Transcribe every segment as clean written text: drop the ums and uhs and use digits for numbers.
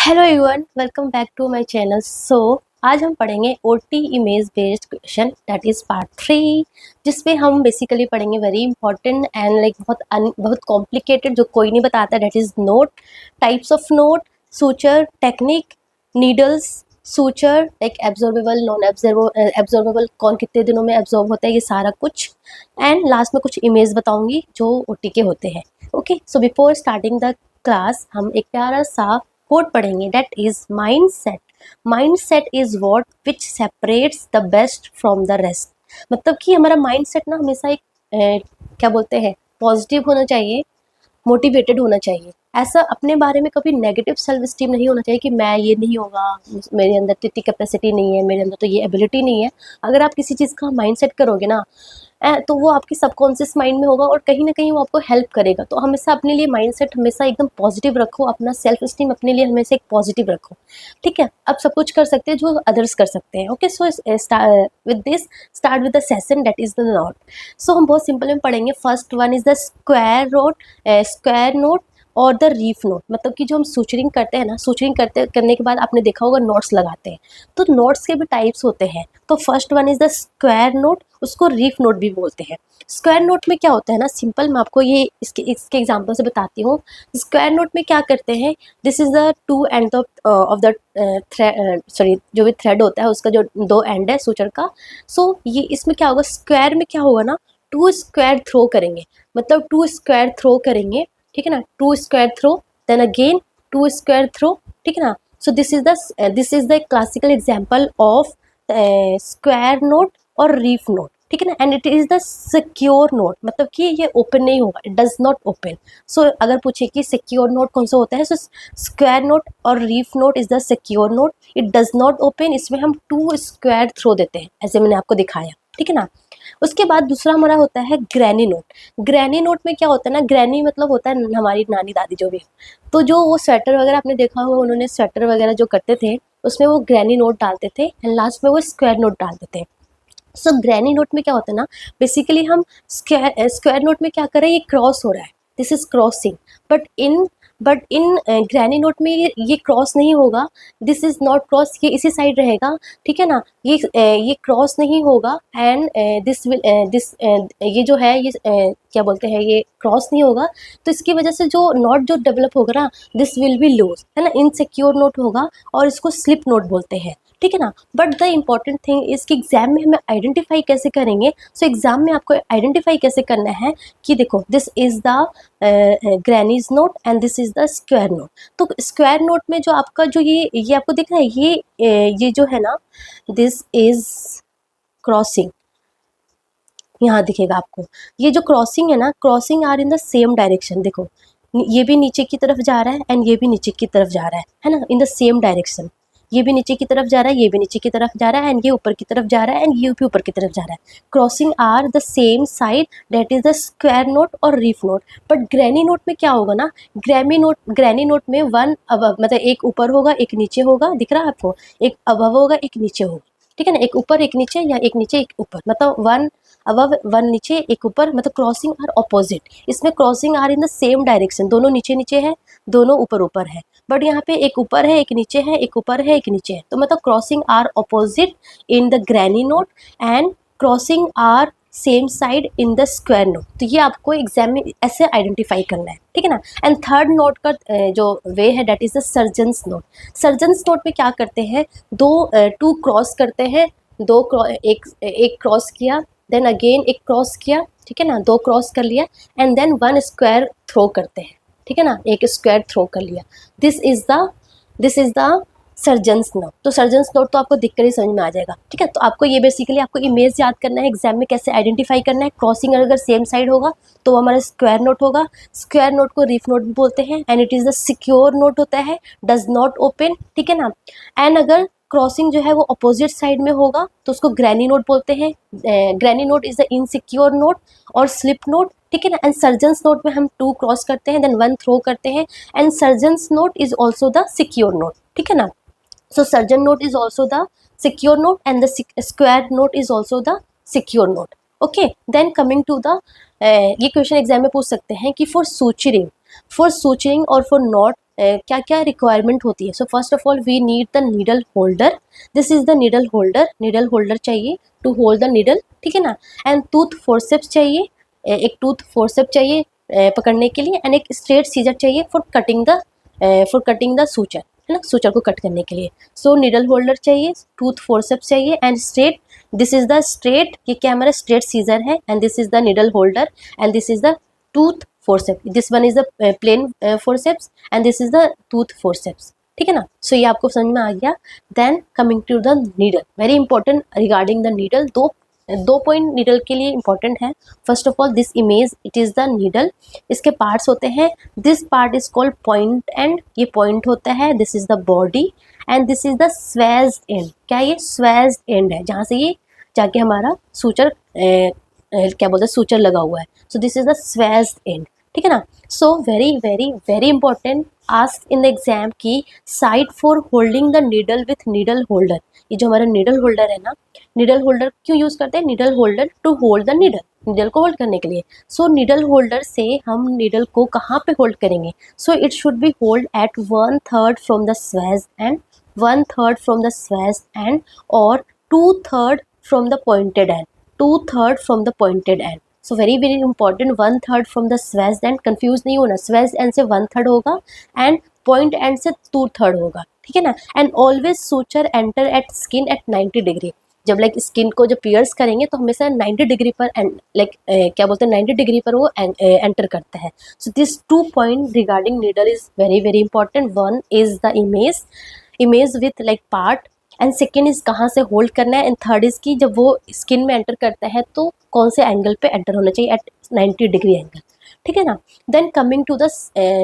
Hello everyone, welcome back to my channel. आज हम पढ़ेंगे OT image based question, that is part 3, जिसमें हम बेसिकली पढ़ेंगे वेरी इंपॉर्टेंट एंड लाइक बहुत कॉम्प्लिकेटेड जो कोई नहीं बताता, that is knot, types of knot, suture technique, needles, suture like absorbable, non absorbable, कौन कितने दिनों में एब्जॉर्ब होता है, ये सारा कुछ। एंड लास्ट में कुछ इमेज बताऊंगी जो ओटी के होते हैं। Okay, so before starting the class हम एक प्यारा सा कोड पढ़ेंगे, that is mindset. Mindset is what which separates the best from the rest. मतलब कि हमारा माइंडसेट ना हमेशा एक क्या बोलते हैं, पॉजिटिव होना चाहिए, मोटिवेटेड होना चाहिए। ऐसा अपने बारे में कभी नेगेटिव सेल्फ स्टीम नहीं होना चाहिए कि मैं ये नहीं होगा, मेरे अंदर तो इतनी कैपेसिटी नहीं है, मेरे अंदर तो ये एबिलिटी नहीं है। अगर आप किसी चीज़ का माइंडसेट करोगे ना, तो वो आपके सबकॉन्शियस माइंड में होगा और कहीं ना कहीं वो आपको हेल्प करेगा। तो हमेशा अपने लिए माइंडसेट हमेशा एकदम पॉजिटिव रखो, अपना सेल्फ स्टीम अपने लिए हमेशा एक पॉजिटिव रखो। ठीक है, आप सब कुछ कर सकते हैं जो अदर्स कर सकते हैं। Okay, so with this start with the session, that is the knot. So हम बहुत सिंपल में पढ़ेंगे। First one is the square knot और द रीफ नोट। मतलब कि जो हम सूचरिंग करते हैं ना, सूचरिंग करने के बाद आपने देखा होगा नोट्स लगाते हैं, तो नोट्स के भी टाइप्स होते हैं। तो first one is the square note, उसको रीफ नोट भी बोलते हैं। स्क्वायर नोट में क्या होता है ना, सिंपल मैं आपको ये इसके एग्जांपल से बताती हूँ। स्क्वायर नोट में क्या करते हैं, this is the two end of the sorry, जो भी थ्रेड होता है उसका जो दो एंड है सूचर का। सो ये इसमें क्या होगा, स्क्वायर में क्या होगा ना, टू स्क्वायर थ्रो करेंगे, मतलब टू स्क्वायर थ्रो करेंगे। ठीक है ना, two square throw, then again two square throw. ठीक है ना, so this is the classical example of square knot और रीफ नोट। ठीक है ना, and it is the secure knot, मतलब कि ये ओपन नहीं होगा, it does not open. So अगर पूछे कि सिक्योर नोट कौन सा होता है, सो स्क्वायर नोट और reef knot is the secure knot, it does not open. इसमें हम टू स्क्वायर थ्रो देते हैं, ऐसे मैंने आपको दिखाया। ठीक है ना, उसके बाद दूसरा हमारा होता है ग्रैनी नोट। ग्रैनी नोट में क्या होता है ना, ग्रैनी मतलब होता है हमारी नानी दादी जो भी। तो जो वो स्वेटर वगैरह आपने देखा होगा, उन्होंने स्वेटर वगैरह जो करते थे उसमें वो ग्रैनी नोट डालते थे एंड लास्ट में वो स्क्वायर नोट डालते थे। सो ग्रैनी नोट में क्या होता है ना, बेसिकली हम स्क्वायर नोट में क्या कर रहे हैं, ये क्रॉस हो रहा है, this is crossing. But in granny knot में ये क्रॉस नहीं होगा, दिस इज नॉट क्रॉस, ये इसी साइड रहेगा। ठीक है ना, ये क्रॉस नहीं होगा एंड दिस ये जो है, ये क्या बोलते हैं, ये क्रॉस नहीं होगा। तो इसकी वजह से जो नोट जो डेवलप होगा ना, दिस विल बी लूज, है ना, इनसिक्योर नोट होगा और इसको स्लिप नोट बोलते हैं। ठीक है ना, बट द इम्पॉर्टेंट थिंग इसकी एग्जाम में हमें आइडेंटिफाई कैसे करेंगे। सो एग्जाम में आपको आइडेंटिफाई कैसे करना है कि देखो, this is the grannies note and this is the square knot. तो स्क्वायर नोट में जो आपका जो ये आपको दिख रहा है, ये जो है ना, दिस इज क्रॉसिंग, यहाँ दिखेगा आपको। ये जो क्रॉसिंग है ना, crossing are in the same direction. देखो, ये भी नीचे की तरफ जा रहा है एंड ये भी नीचे की तरफ जा रहा है ना, इन द सेम डायरेक्शन। ये भी नीचे की तरफ जा रहा है, ये भी नीचे की तरफ जा रहा है एंड ये ऊपर की तरफ जा रहा है एंड ये भी ऊपर की तरफ जा रहा है। Crossing are the same side, that is the square knot और reef knot. But granny knot में क्या होगा ना, ग्रैनी नोट में वन अबव, मतलब एक ऊपर होगा एक नीचे होगा, दिख रहा है आपको, एक अबव होगा एक नीचे होगा। ठीक है ना, एक ऊपर एक नीचे या एक नीचे एक ऊपर, मतलब वन अबव वन नीचे एक ऊपर, मतलब क्रॉसिंग आर ऑपोजिट। इसमें crossing are in the same direction, दोनों नीचे नीचे है, दोनों ऊपर ऊपर है। बट यहाँ पे एक ऊपर है एक नीचे है, एक ऊपर है एक नीचे है, तो मतलब crossing are opposite in the granny knot and crossing are same side in the square knot. तो ये आपको एग्जाम में ऐसे आइडेंटिफाई करना है। ठीक है ना, एंड थर्ड नोट का जो वे है, that is the surgeons note. Surgeons note में क्या करते हैं, टू क्रॉस करते हैं, एक क्रॉस किया, देन अगेन एक क्रॉस किया। ठीक है ना, दो क्रॉस कर लिया and then one square throw करते हैं। ठीक है ना, एक स्क्वायर थ्रो कर लिया, this is the surgeons note. तो सर्जन्स नोट तो आपको दिखकर ही समझ में आ जाएगा। ठीक है, तो आपको ये बेसिकली आपको इमेज याद करना है, एग्जाम में कैसे आइडेंटिफाई करना है। क्रॉसिंग अगर सेम साइड होगा तो वो हमारा स्क्वायर नोट होगा। स्क्वायर नोट को रीफ नोट भी बोलते हैं and it is the secure note होता है, डज नॉट ओपन। ठीक है ना, एंड अगर क्रॉसिंग जो है वो अपोजिट साइड में होगा तो उसको ग्रैनी नोट बोलते हैं। Granny note is the insecure note और स्लिप नोट। ठीक है ना, एंड सर्जन्स नोट में हम टू क्रॉस करते हैं देन वन थ्रो करते हैं and surgeons note is also the secure note. ठीक है ना, so surgeon note is also the secure note and the square note is also the secure note. Okay, then coming to the ये question exam में पूछ सकते हैं कि for suturing और फॉर नॉट क्या क्या रिक्वायरमेंट होती है। So first of all we need the needle holder, this is the needle holder, needle holder चाहिए टू होल्ड द नीडल, ठीक है ना। एंड टूथ फोर्सेप्स चाहिए, एक टूथ फोर्सेप चाहिए पकड़ने के लिए, एंड एक स्ट्रेट सीजर चाहिए फॉर कटिंग द सूचर, है ना, सूचर को कट करने के लिए। सो नीडल होल्डर चाहिए, टूथ फोर्सेप्स चाहिए and straight, this is the straight, ये क्या हमारा स्ट्रेट सीजर है, and this is the needle holder and this is the tooth forceps, this one is the plain forceps and this is the tooth forceps, ठीक है ना। So ये आपको समझ में आ गया। Then coming to the needle, very important regarding the needle, दो पॉइंट नीडल के लिए इंपॉर्टेंट है। First of all this image it is the needle, इसके पार्ट्स होते हैं, this part is called point end, ये पॉइंट होता है, this is the body and this is the swage end, क्या ये स्वेज एंड है, जहाँ से ये जाके हमारा सूचर क्या बोलते हैं सूचर लगा हुआ है। So this is the swage end, ठीक है ना। So very very very important, ask in the exam की side for holding the needle with needle holder, ये जो हमारा नीडल होल्डर है ना, नीडल होल्डर क्यों यूज करते हैं, needle holder to hold the needle, needle को होल्ड करने के लिए। सो नीडल होल्डर से हम नीडल को कहाँ पे होल्ड करेंगे, so it should be hold at 1/3 from the swage end, 1/3 from the swage end और 2/3 from the pointed end, 2/3 from the pointed end. So very very important, 1/3 from the swage end, confuse नहीं होना, Suez and से 1/3 होगा and point and से 2/3 होगा, ठीक है ना। And always suture enter eight skin at 90 degree, जब लाइक स्किन को जब पियर्स करेंगे तो हमेशा 90 डिग्री पर लाइक क्या बोलते हैं 90 डिग्री पर वो एंटर करता है। So this 2 point regarding needle is very very important, one is the image with like part and second is कहाँ से होल्ड करना है एंड थर्ड इज की जब वो स्किन में एंटर करता है तो कौन से एंगल पे एंटर होना चाहिए एट 90 डिग्री एंगल, ठीक है ना। Then coming to the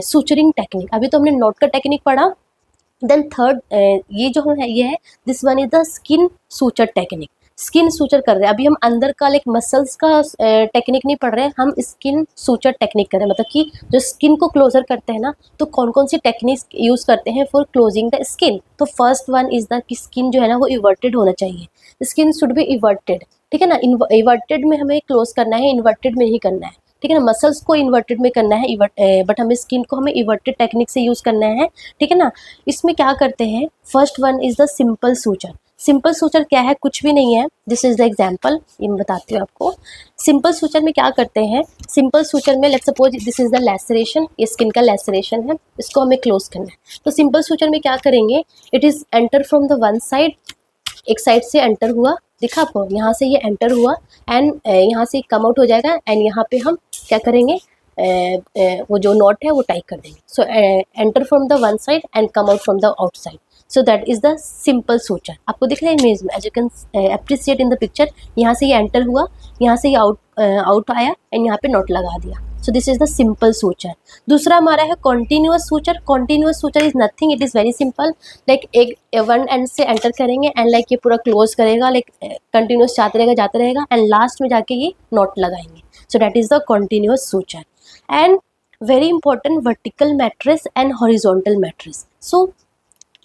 suturing technique, अभी तो हमने नोट का टेक्निक पढ़ा। देन थर्ड ये जो है ये है this one is the skin suture technique, skin suture कर रहे हैं, अभी हम अंदर का लाइक मसल्स का टेक्निक नहीं पढ़ रहे हैं, हम स्किन सूचर टेक्निक कर रहे हैं, मतलब कि जो स्किन को क्लोजर करते हैं ना, तो कौन कौन सी टेक्निक्स यूज करते हैं फॉर क्लोजिंग द स्किन। तो फर्स्ट वन इज द कि स्किन जो है ना वो इवर्टेड होना चाहिए, स्किन शुड बी इवर्टेड, ठीक है ना। इवर्टेड में हमें क्लोज करना है, इन्वर्टेड में नहीं करना है, ठीक है ना। मसल्स को इन्वर्टेड में करना है, बट हमें स्किन को हमें इवर्टेड टेक्निक से यूज करना है, ठीक है ना। इसमें क्या करते हैं, first one is the simple suture, simple suture क्या है, कुछ भी नहीं है, दिस इज द एग्जाम्पल, ये मैं बताती हूँ आपको। सिंपल सूचर में क्या करते हैं, सिंपल सूचर में let's suppose this is the laceration, ये स्किन का लैसरेशन है, इसको हमें क्लोज करना है। तो सिंपल सूचर में क्या करेंगे, it is enter from the one side, एक साइड से एंटर हुआ, दिखा आपको, यहाँ से ये एंटर हुआ एंड यहाँ से कम आउट हो जाएगा एंड यहाँ पे हम क्या करेंगे, वो जो नॉट है वो टाइट कर देंगे। So enter from the one side and come out from the outside, so that is the simple suture. आपको दिख रहा है इमेज में, as you can appreciate in the picture, यहाँ से ये एंटर हुआ, यहाँ से ये आउट आया एंड यहाँ पे नॉट लगा दिया, सो this is the simple suture. दूसरा हमारा है continuous suture, continuous suture is nothing, it is very simple, like एक वन एंड से एंटर करेंगे एंड लाइक ये पूरा क्लोज करेगा, लाइक कंटिन्यूअस जाते रहेगा एंड लास्ट में जाके ये नॉट लगाएंगे, सो that is the continuous suture. And very important, vertical matrix and horizontal matrix. So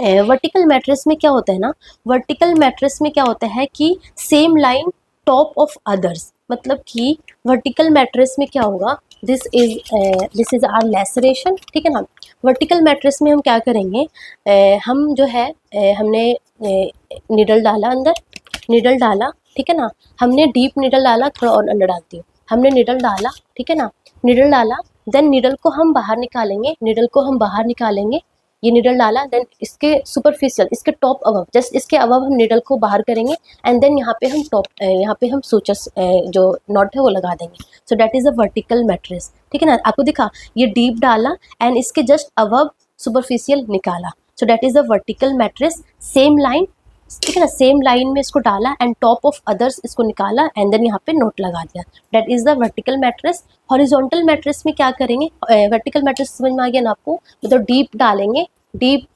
vertical matrix में क्या होता है ना, वर्टिकल मैट्रिक्स में क्या होता है कि same line top of others, मतलब कि वर्टिकल मैट्रिक्स में क्या होगा, दिस इज आर लैसरेशन, ठीक है ना। वर्टिकल मैट्रिक्स में हम क्या करेंगे, हम जो है हमने निडल डाला अंदर, निडल डाला, ठीक है ना, हमने डीप निडल डाला, थोड़ा और अंदर डालती हूँ, हमने निडल डाला, ठीक है ना, निडल डाला, देन निडल को हम बाहर निकालेंगे, निडल को हम बाहर निकालेंगे, ये निडल डाला, देन इसके सुपरफिशियल, इसके टॉप अबव, जस्ट इसके अबव हम निडल को बाहर करेंगे एंड देन यहाँ पे हम यहाँ पे हम सूचर्स जो नॉट है वो लगा देंगे, सो that is a vertical matrix, ठीक है ना। आपको दिखा, ये डीप डाला एंड इसके जस्ट अबव सुपरफिशियल निकाला, सो that is a vertical matrix, same line, ठीक है ना, सेम लाइन में इसको डाला एंड टॉप ऑफ अदर्स इसको निकाला एंड देन यहाँ पे नोट लगा दिया, that is the vertical matrix. Horizontal matrix में क्या करेंगे, वर्टिकल मैट्रिक्स समझ में आ गया ना आपको, मतलब डीप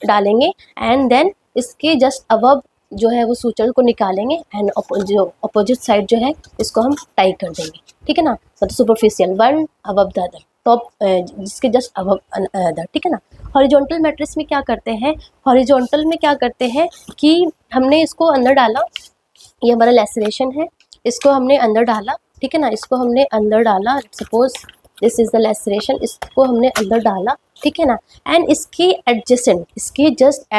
डालेंगे एंड देन इसके जस्ट अबव जो है वो सूचर को निकालेंगे एंड जो अपोजिट साइड जो है इसको हम टाई कर देंगे, ठीक है ना, मतलब superficial one above the other, top जिसके जस्ट अबव अदर, ठीक है ना। हॉरिजॉन्टल मैट्रिक्स में क्या करते हैं, हॉरिजॉन्टल में क्या करते हैं कि हमने इसको अंदर डाला, ये हमारा लैसरेशन है, इसको हमने अंदर डाला, ठीक है ना, इसको हमने अंदर डाला, suppose this is the laceration, इसको हमने अंदर डाला, ठीक है ना। एंड इसके एडजेसेंट, इसके जस्ट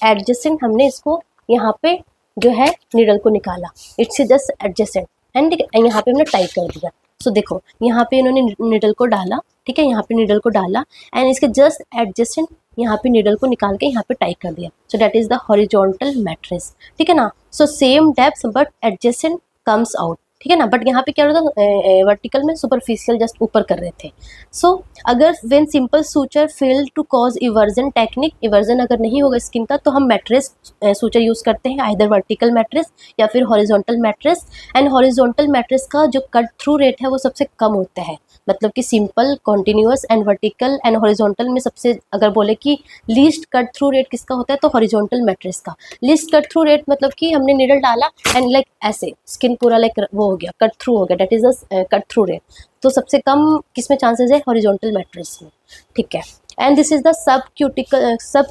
एडजेसेंट हमने इसको यहाँ पे जो है नीडल को निकाला, इट्स जस्ट एडजेसेंट, एंड यहाँ पे हमने टाइप कर दिया। सो देखो यहाँ पे इन्होंने नीडल को डाला, ठीक है, यहाँ पे नीडल को डाला एंड इसके जस्ट एडजेसेंट यहाँ पे नीडल को निकाल के यहाँ पे टाइप कर दिया। सो that is the horizontal matrix, ठीक है ना। So same depth but adjacent comes out, ठीक है ना। बट यहाँ पे क्या हो रहा था, वर्टिकल में सुपरफिशियल जस्ट ऊपर कर रहे थे। सो अगर when simple suture fail to cause eversion technique, eversion अगर नहीं होगा स्किन का, तो हम मैट्रिक्स सूचर यूज़ करते हैं, आइदर वर्टिकल मैट्रिक्स या फिर horizontal matrix. And horizontal matrix का जो कट थ्रू रेट है वो सबसे कम होता है, मतलब कि simple, continuous and vertical and horizontal में सबसे अगर बोले कि लीस्ट कट थ्रू रेट किसका होता है, तो हॉरिजॉन्टल मैट्रिक्स का। लीस्ट कट थ्रू रेट मतलब कि हमने नीडल डाला एंड लाइक ऐसे स्किन पूरा लाइक वो हो गया, कट थ्रू हो गया, that is the cut through rate. तो सबसे कम किसमें चांसेस है, हॉरिजॉन्टल मैट्रिक्स में, ठीक है। And this is the sub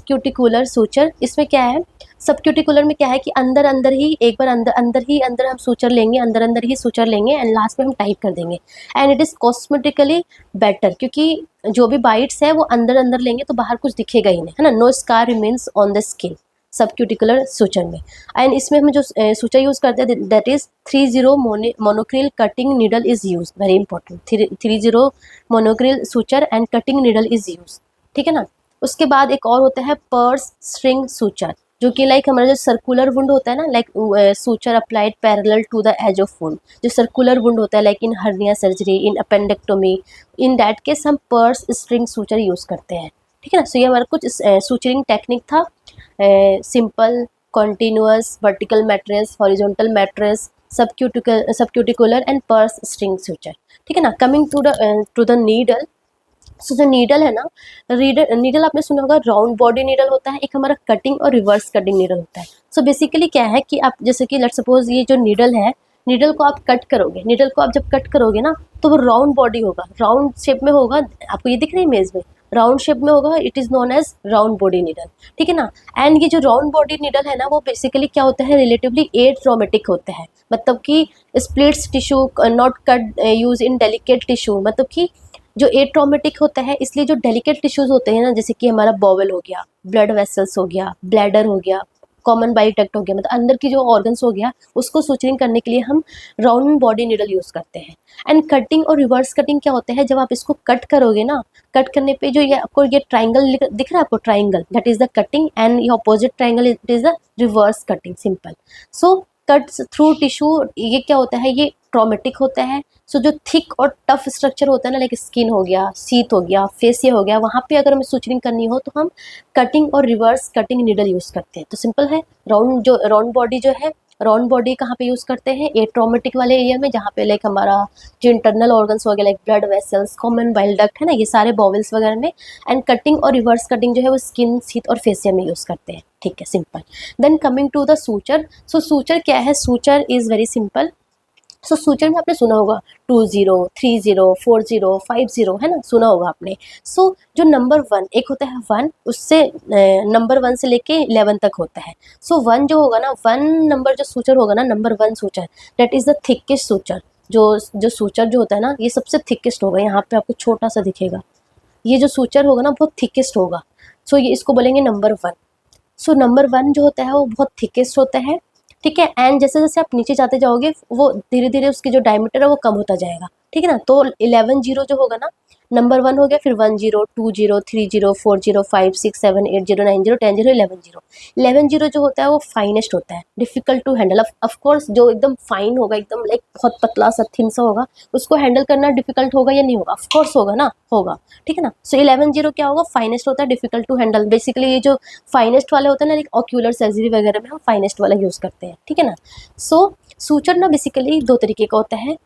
cuticular suture. इसमें क्या है, सब क्यूटिकुलर में क्या है कि अंदर अंदर ही एक बार अंदर हम सूचर लेंगे, अंदर ही सूचर लेंगे एंड लास्ट में हम टाइप कर देंगे। And it is cosmetically better, क्योंकि जो भी बाइट्स है वो अंदर लेंगे तो बाहर कुछ दिखेगा ही नहीं, है ना। No scar remains on the skin subcuticular suture में। एंड इसमें हम जो सूचर यूज़ करते हैं that is 30 monocryl cutting needle is use, very important. 30 monocryl suture and cutting needle is use, ठीक है ना। उसके बाद एक और होता है पर्स स्ट्रिंग सूचर, जो कि लाइक हमारा जो सर्कुलर वुंड होता है ना, like suture applied parallel to the edge of wound, जो सर्कुलर वुंड होता है like in hernia surgery, in appendectomy, in that case हम पर्स स्ट्रिंग सूचर यूज़ करते हैं, ठीक है ना। सो ये हमारा कुछ सूचरिंग टेक्निक था, simple, continuous, vertical matrix, horizontal matrix, subcuticular and purse string suture, ठीक है ना। Coming to the needle. So जो नीडल है ना, नीडल आपने सुना होगा राउंड बॉडी नीडल होता है, एक हमारा कटिंग और रिवर्स कटिंग नीडल होता है। सो बेसिकली क्या है कि आप जैसे कि लेट सपोज ये जो नीडल है, नीडल को आप कट करोगे, नीडल को आप जब कट करोगे ना तो वो राउंड बॉडी होगा, राउंड शेप में होगा, आपको ये दिख रही है इमेज में, राउंड शेप में होगा, it is known as round body needle, ठीक है ना। एंड ये जो राउंड बॉडी नीडल है ना, वो बेसिकली क्या होता है, रिलेटिवली एट्रोमेटिक होते हैं, मतलब कि splits tissue, not cut use in delicate tissue, मतलब कि जो एट्रोमेटिक होता है, इसलिए जो डेलिकेट टिश्यूज होते हैं ना, जैसे कि हमारा बॉवल हो गया, ब्लड वेसल्स हो गया, ब्लैडर हो गया, कॉमन बाइल डक्ट हो गया, मतलब अंदर की जो ऑर्गन्स हो गया, उसको सूचरिंग करने के लिए हम राउंड बॉडी नीडल यूज़ करते हैं। एंड कटिंग और रिवर्स कटिंग क्या होता है, जब आप इसको कट करोगे ना, कट करने पे जो ये आपको ये ट्राइंगल दिख रहा है आपको, triangle, that is the cutting, and ये opposite triangle it is the reverse cutting, simple. So cut through tissue, ये क्या होता है, ये ट्रॉमेटिक होता है। सो जो थिक और टफ स्ट्रक्चर होता है ना, लाइक स्किन हो गया, सीथ हो गया, फेसिया हो गया, वहाँ पे अगर हमें सूचरिंग करनी हो तो हम कटिंग और रिवर्स कटिंग नीडल यूज़ करते हैं। तो सिंपल है, राउंड बॉडी जो है, राउंड बॉडी कहाँ पे यूज़ करते हैं, एट्रोमेटिक वाले एरिया में, जहाँ पे लाइक हमारा जो इंटरनल ऑर्गन्स हो गया like blood vessels, common bile duct है ना, ये सारे बॉवल्स वगैरह में। एंड कटिंग और रिवर्स कटिंग जो है वो स्किन, सीथ और फेसिया में यूज़ करते हैं, ठीक है, simple. Then coming to the suture. So suture क्या है, suture is very simple. So suture में आपने सुना होगा 20, 30, 40, 50, है ना, सुना होगा आपने। सो जो नंबर 1 एक होता है 1, उससे नंबर 1 से लेके 11 तक होता है। सो 1 जो होगा ना, 1 नंबर जो सूचर होगा ना, number 1 suture, that is the thickest suture. जो सूचर जो होता है ना, ये सबसे थिकेस्ट होगा, यहाँ पे आपको छोटा सा दिखेगा, ये जो सूचर होगा ना बहुत थिकेस्ट होगा। सो ये इसको बोलेंगे नंबर 1। सो नंबर 1 जो होता है वो बहुत थिकेस्ट होता है, ठीक है। एंड जैसे जैसे आप नीचे जाते जाओगे वो धीरे धीरे उसकी जो डायमीटर है वो कम होता जाएगा, ठीक है ना। तो 11 जीरो जो होगा ना, नंबर 1 हो गया, फिर 1 0, 2 0, 3 0, 4 0, 5 6 7 8 0, 9 0, 10 0, 11 0। 11 0 जो होता है वो फाइनेस्ट होता है, difficult to handle. Of course जो एकदम फाइन होगा, एकदम लाइक बहुत पतला सा थिन सा होगा, उसको हैंडल करना डिफिकल्ट होगा या नहीं होगा, ऑफ कोर्स होगा ना, होगा, ठीक है ना। सो 11 0 क्या होगा, फाइनेस्ट होता है, डिफिकल्ट टू हैंडल। बेसिकली ये जो फाइनेस्ट वाले होते हैं ना, लाइक ऑक्यूलर सर्जरी वगैरह में हम फाइनेस्ट वाला यूज़ करते हैं, ठीक है ना। सो सूचर ना बेसिकली 2 तरीके का होता है,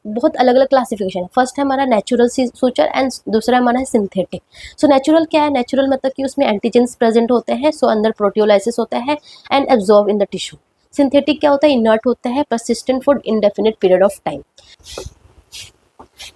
बहुत अलग अलग क्लासिफिकेशन है। फर्स्ट है हमारा नेचुरल सूचर एंड दूसरा हमारा है सिंथेटिक। सो नेचुरल क्या है, नेचुरल मतलब कि उसमें एंटीजेंस प्रेजेंट होते हैं, सो अंदर प्रोटियोलाइसिस होता है and absorb in the tissue. Synthetic क्या होता है, इनर्ट होता है, persistent for indefinite period of time.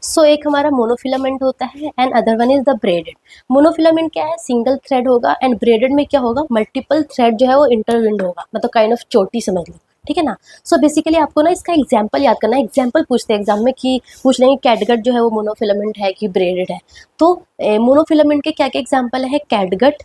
So एक हमारा मोनोफिलामेंट होता है and other one is the braided. Monofilament क्या है, सिंगल थ्रेड होगा, एंड ब्रेडेड में क्या होगा, मल्टीपल थ्रेड जो है वो इंटरविंड होगा, मतलब काइंड ऑफ चोटी समझ लो, ठीक है ना। सो बेसिकली आपको ना इसका एग्जाम्पल याद करना है। एग्जाम्पल पूछते हैं एग्जाम में कि पूछ लेंगे कैटगट जो है वो मोनोफिलामेंट है कि ब्रेडेड है। तो मोनोफिलामेंट के क्या क्या एग्जाम्पल है? Catgut,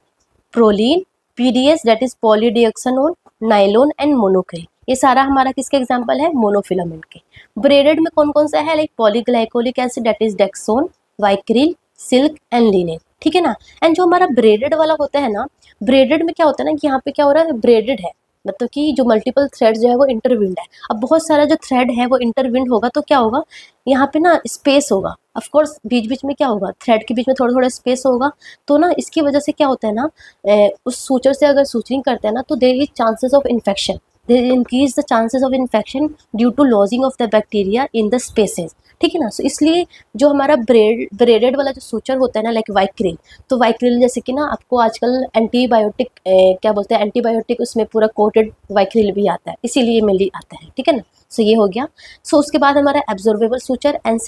prolene, PDS that is polydioxanone, nylon and monocryl. ये सारा हमारा किसके एग्जाम्पल है? मोनोफिलामेंट के। ब्रेडेड में कौन कौन सा है? Like polyglycolic acid that is dexon, vicryl, silk and linen, ठीक है ना। एंड जो हमारा ब्रेडेड वाला होता है ना, ब्रेडेड में क्या होता है ना कि यहाँ पे क्या हो रहा है, ब्रेडेड है मतलब कि जो मल्टीपल थ्रेड जो है वो इंटरविंड है। अब बहुत सारा जो थ्रेड है वो इंटरविंड होगा तो क्या होगा, यहाँ पे ना स्पेस होगा। ऑफ कोर्स बीच बीच में क्या होगा, थ्रेड के बीच में थोड़ा थोड़ा स्पेस होगा। तो ना इसकी वजह से क्या होता है ना, उस सूचर से अगर सूचरिंग करते हैं ना तो there is chances of infection, there increase the chances of infection due to lodging of the bacteria in the spaces, ठीक है ना। सो इसलिए जो हमारा ब्रेडेड वाला जो सूचर होता है ना, लाइक वाइक्रिल, तो वाइक्रिल जैसे कि ना आपको आजकल एंटीबायोटिक क्या बोलते हैं, एंटीबायोटिक उसमें पूरा कोटेड वाइक्रिल भी आता है, इसीलिए मेनली आता है, ठीक है ना। सो ये हो गया। सो उसके बाद हमारा एब्जॉर्बेबल सूचर एंड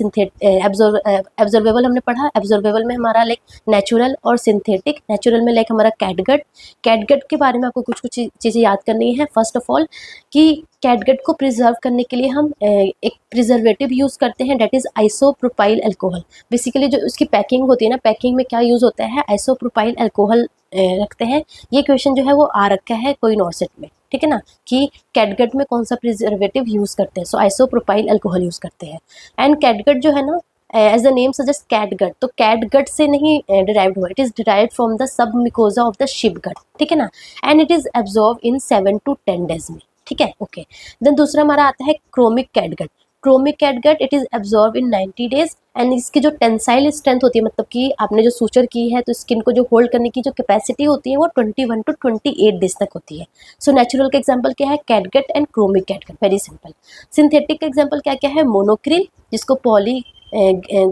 एब्जॉर्बेबल हमने पढ़ा। एब्जॉर्बेबल में हमारा लाइक नेचुरल और सिंथेटिक। नेचुरल में लाइक हमारा कैटगट। कैटगट के बारे में आपको कुछ कुछ चीज़ें याद करनी है। फर्स्ट ऑफ ऑल कि कैटगट को प्रिजर्व करने के लिए हम एक प्रिजर्वेटिव यूज़ करते हैं that is isopropyl alcohol. Basically जो उसकी पैकिंग होती है ना, पैकिंग में क्या यूज़ होता है, आइसोप्रोपाइल अल्कोहल रखते हैं। ये क्वेश्चन जो है वो आ रखा है कोई नॉर्सेट में, ठीक है ना, कि कैटगट में कौन सा प्रिजर्वेटिव यूज़ करते हैं। सो आइसोप्रोपाइल अल्कोहल यूज़ करते हैं। एंड कैटगट जो है ना, as the name suggest catgut, तो कैटगट से नहीं डिराइव्ड हुआ, it is derived from the submucosa of the sheep gut, ठीक है ना। And it is absorb in 7 to 10 days में, ठीक है, ओके। देन दूसरा हमारा आता है chromic catgut. Chromic catgut it is absorb in 90 days and इसकी जो टेंसाइल स्ट्रेंथ होती है, मतलब कि आपने जो सूचर की है तो स्किन को जो होल्ड करने की जो कैपेसिटी होती है वो 21 to 28 days तक होती है। सो नेचुरल का एग्जांपल क्या है, catgut and chromic catgut, very simple. Synthetic का एग्जांपल क्या क्या है, मोनोक्रिल जिसको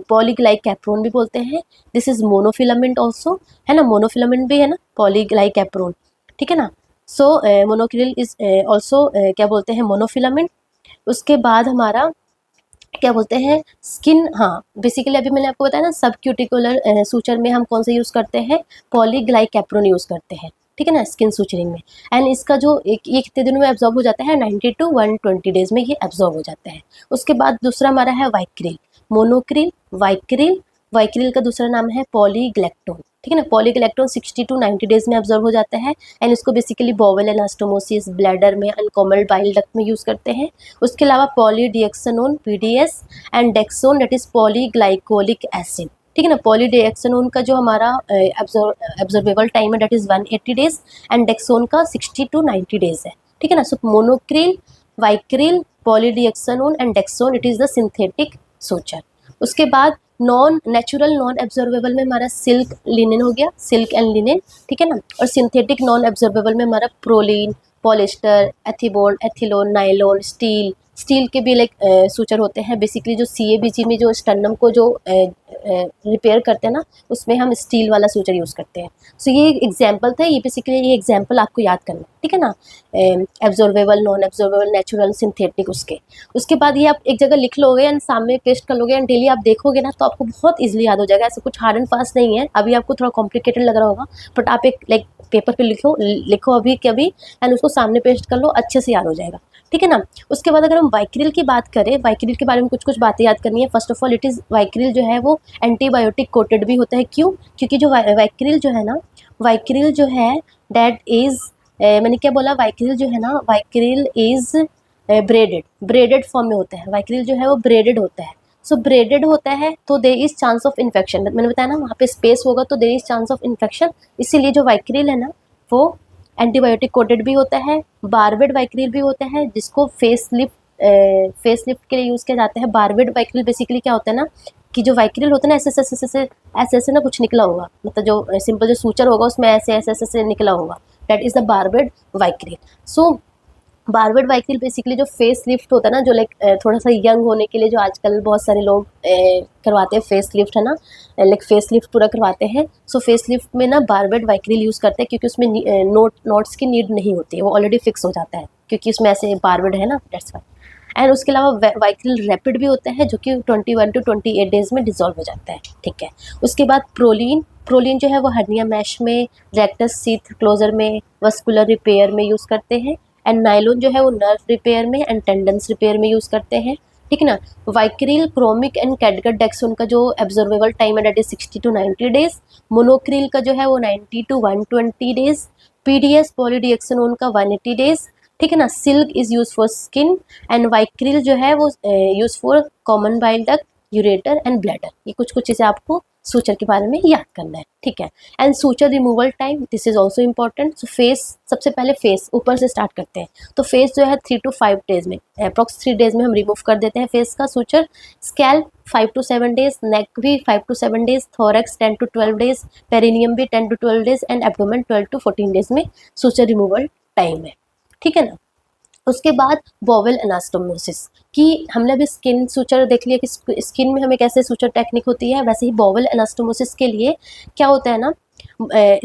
पॉलीग्लाइकैप्रोन भी बोलते हैं। दिस इज मोनोफिलामेंट ऑल्सो, है ना, मोनोफिलामेंट भी है ना पॉलीग्लाइकैप्रोन, ठीक है ना। सो मोनोक्रिल इज ऑल्सो क्या बोलते हैं, मोनोफिलामेंट। उसके बाद हमारा क्या बोलते हैं, स्किन, हाँ बेसिकली अभी मैंने आपको बताया ना, सब क्यूटिकुलर सूचर में हम कौन सा यूज़ करते हैं, पॉलीग्लाइकैप्रोन यूज़ करते हैं, ठीक है ना, स्किन सूचरिंग में। एंड इसका जो ये कितने दिनों में एब्जॉर्ब हो जाता है, 90 to 120 days में ये एब्जॉर्ब हो जाता है। उसके बाद दूसरा हमारा है वाइक्रिल, मोनोक्रिल, वाइक्रिल। वाइक्रिल का दूसरा नाम है पॉलीग्लैक्टोन, ठीक है ना। पॉलीग्लैक्टोन 60 to 90 days में एब्जॉर्ब हो जाता है। एंड इसको बेसिकली बॉवल एनास्टोमोसिस, ब्लैडर में, अनकॉमन बाइल डक्ट में यूज़ करते हैं। उसके अलावा polydioxanone, PDS and dexon that is polyglycolic acid, ठीक है ना। पॉलीडिएक्सनोन का जो हमारा एब्जॉर्बेबल टाइम है that is 180 days and dexon का 60 to 90 days है, ठीक है ना। So monocryl, vicryl, polydioxanone and dexon it is the synthetic suture. उसके बाद नॉन नेचुरल नॉन एब्जॉर्बेबल में हमारा सिल्क लिनेन हो गया, सिल्क एंड लिनेन, ठीक है ना। और सिंथेटिक नॉन एब्जॉर्बेबल में हमारा prolene, polyester, ethibond, ethilon, nylon, steel. Steel के भी लाइक सूचर होते हैं। बेसिकली जो CABG में जो स्टर्नम को जो रिपेयर करते हैं ना, उसमें हम स्टील वाला सूचर यूज़ करते हैं। सो ये एग्जाम्पल था, ये बेसिकली ये एग्जाम्पल आपको याद करना है, ठीक है ना। Absorbable, non absorbable, natural, synthetic. उसके बाद ये आप एक जगह लिख लोगे एंड सामने पेस्ट कर लोगे एंड डेली आप देखोगे ना तो आपको बहुत ईजिली याद हो जाएगा। ऐसा कुछ हार्ड एंड फास्ट नहीं है। अभी आपको थोड़ा कॉम्प्लिकेटेड लग रहा होगा बट आप एक लाइक पेपर पे लिखो अभी के अभी एंड उसको सामने पेस्ट कर लो, अच्छे से याद हो जाएगा, ठीक है ना। उसके बाद अगर हम वाइक्रिल की बात करें, वाइक्रिल के बारे में कुछ कुछ बातें याद करनी है। First of all it is vicryl जो है वो एंटीबायोटिक कोटेड भी होता है। क्यों? क्योंकि जो वाइक्रिल जो है ना, वाइक्रिल जो है दैट इज़ मैंने क्या बोला, वाइक्रिल जो है ना, वाइक्रिल इज़ ब्रेडेड फॉर्म में होता है। वाइक्रिल जो है वो ब्रेडेड होता है। सो ब्रेडेड होता है तो there is chance of infection, मैंने बताया ना वहाँ पे स्पेस होगा तो there is chance of infection. इसीलिए जो वाइक्रिल है ना वो एंटीबायोटिक कोटेड भी होता है। बारबेड वाइक्रिल भी होता है जिसको फेस लिफ्ट के लिए यूज़ किया जाता है। बारबेड वाइक्रिल बेसिकली क्या होता है ना कि जो वाइक्रिल होता है ना ऐसे ना कुछ निकला होगा, मतलब जो सिंपल जो सूचर होगा उसमें ऐसे निकला होगा, that is the barbed vicryl. So barbed vicryl basically जो फेस लिफ्ट होता है ना, जो लाइक थोड़ा सा यंग होने के लिए जो आजकल बहुत सारे लोग करवाते हैं फेस लिफ्ट, है ना, लाइक फेस लिफ्ट पूरा करवाते हैं। सो फेस लिफ्ट में ना बारबेड वाइक्रिल यूज़ करते हैं क्योंकि उसमें नोट्स की नीड नहीं होती है, वो ऑलरेडी फिक्स हो जाता है क्योंकि उसमें ऐसे बारबेड है ना, दैट्स वाई। एंड उसके अलावा वाइक्रिल रैपिड भी होता है जो कि 21 to 28 days में डिजॉल्व हो जाता है, ठीक है। उसके बाद प्रोलीन जो है वो हर्निया मैश में, रेक्टस सीथ क्लोजर में, वस्कुलर रिपेयर में यूज़ करते हैं। एंड नायलॉन जो है वो नर्व रिपेयर में एंड टेंडन्स रिपेयर में यूज़ करते हैं, ठीक है ना। वाइक्रिल, क्रोमिक एंड कैटगट डेक्सोन का जो एब्जॉर्वेबल टाइम है दैट इज 60 to 90 डेज, मोनोक्रिल का जो है वो 90 to 120 डेज, पीडीएस पॉलीडिएक्सोन का 180 डेज, ठीक है ना। Silk is use for skin and vicryl जो है वो use for common bile duct, ureter and bladder. ये कुछ कुछ चीज़ें आपको सूचर के बारे में याद करना है, ठीक है। And suture removal time, this is also important. So face, सबसे पहले फेस ऊपर से स्टार्ट करते हैं, तो फेस जो है 3 to 5 डेज में, अप्रॉक्स 3 डेज में हम रिमूव कर देते हैं फेस का सूचर। स्कैल्प 5 to 7 डेज, नेक भी 5 to 7 days, thorax 10 to 12 days, perineum भी 10 to 12 days and abdomen 12 to 14 days में सूचर रिमूवल टाइम है, ठीक है ना। उसके बाद बॉवेल एनास्टोमोसिस, कि हमने अभी स्किन सूचर देख लिया कि स्किन में हमें कैसे सूचर टेक्निक होती है, वैसे ही बॉवेल एनास्टोमोसिस के लिए क्या होता है ना,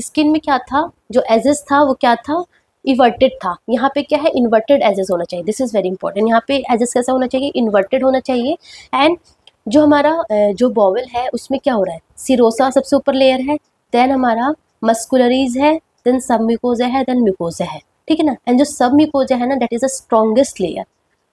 स्किन में क्या था, जो एजेस था वो क्या था, इन्वर्टेड था। यहाँ पे क्या है, इन्वर्टेड एजेस होना चाहिए, दिस इज़ वेरी इंपॉर्टेंट। यहाँ पे एजेस कैसा होना चाहिए, इन्वर्टेड होना चाहिए। एंड जो हमारा जो बॉवेल है उसमें क्या हो रहा है, सिरोसा सबसे ऊपर लेयर है, देन हमारा मस्कुलरीज है, देन सब म्यूकोजा है, देन म्यूकोजा है, ठीक है ना। एंड जो सब म्यूकोजा है ना that is the strongest layer,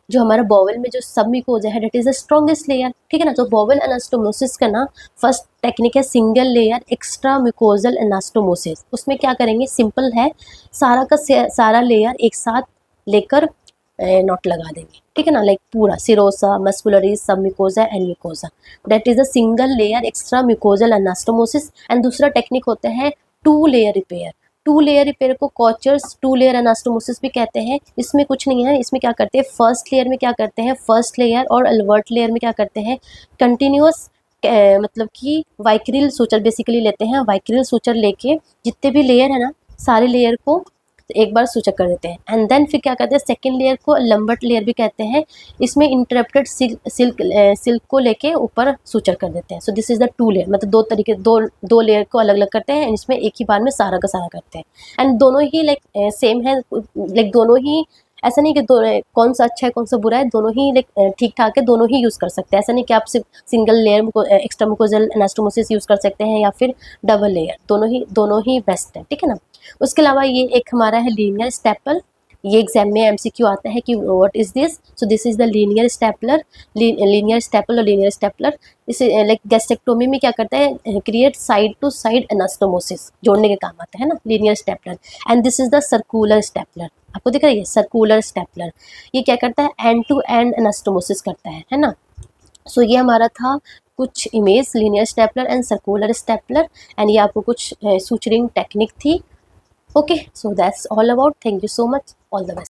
जो हमारा बॉवेल में जो सब म्यूकोजा है that is the strongest layer, ठीक है ना। तो बॉवेल एनास्टोमोसिस का ना फर्स्ट टेक्निक है single layer extra mucosal anastomosis. उसमें क्या करेंगे, सिंपल है, सारा का सारा लेयर एक साथ लेकर नॉट लगा देंगे, ठीक है ना। लाइक पूरा सिरोसा, मस्कुलरीज, सब mucosa and mucosa, that is a single layer extra mucosal anastomosis. And दूसरा टेक्निक होता है 2 लेयर रिपेयर। 2 लेयर रिपेयर को कॉचर्स 2 लेयर एनास्टोमोसिस भी कहते हैं। इसमें कुछ नहीं है, इसमें क्या करते हैं, फर्स्ट लेयर में क्या करते हैं, फर्स्ट लेयर और अल्वर्ट लेयर में क्या करते हैं, कंटिन्यूअस मतलब कि वाइक्रिल सूचर बेसिकली लेते हैं। वाइक्रिल सूचर लेके जितने भी लेयर है ना सारे लेयर को एक बार सूचक कर देते हैं। एंड देन फिर क्या करते हैं, सेकेंड लेयर को लंबर्ट लेयर भी कहते हैं। इसमें इंटरप्टेड सिल्क को लेके ऊपर सूचर कर देते हैं। सो दिस इज द 2 लेयर, मतलब दो लेयर को अलग अलग करते हैं, इसमें एक ही बार में सारा का सारा करते हैं। एंड दोनों ही लाइक सेम है, लाइक दोनों ही, ऐसा नहीं कि कौन सा अच्छा है कौन सा बुरा है, दोनों ही लाइक ठीक ठाक है, दोनों ही यूज़ कर सकते हैं। ऐसा नहीं कि आप सिर्फ single layer extra mucosal anastomosis use कर सकते हैं या फिर डबल लेयर, दोनों ही बेस्ट है, ठीक है ना। उसके अलावा ये एक हमारा है लीनियर स्टेपल, ये एग्जाम में एमसीक्यू आता है कि what is this. So this is the linear stapler, linear staple और लीनियर स्टेपलर। इसे लाइक गैस्ट्रेक्टोमी में क्या करता है, create side to side anastomosis, जोड़ने के काम आता है ना linear stapler. And this is the circular stapler, आपको दिख रही है सर्कुलर स्टेपलर, ये क्या करता है, एंड टू एंड एनास्टोमोसिस करता है ना। सो ये हमारा था कुछ image linear stapler and circular stapler, and ये आपको कुछ सूचरिंग टेक्निक थी। Okay, so that's all about. Thank you so much. All the best.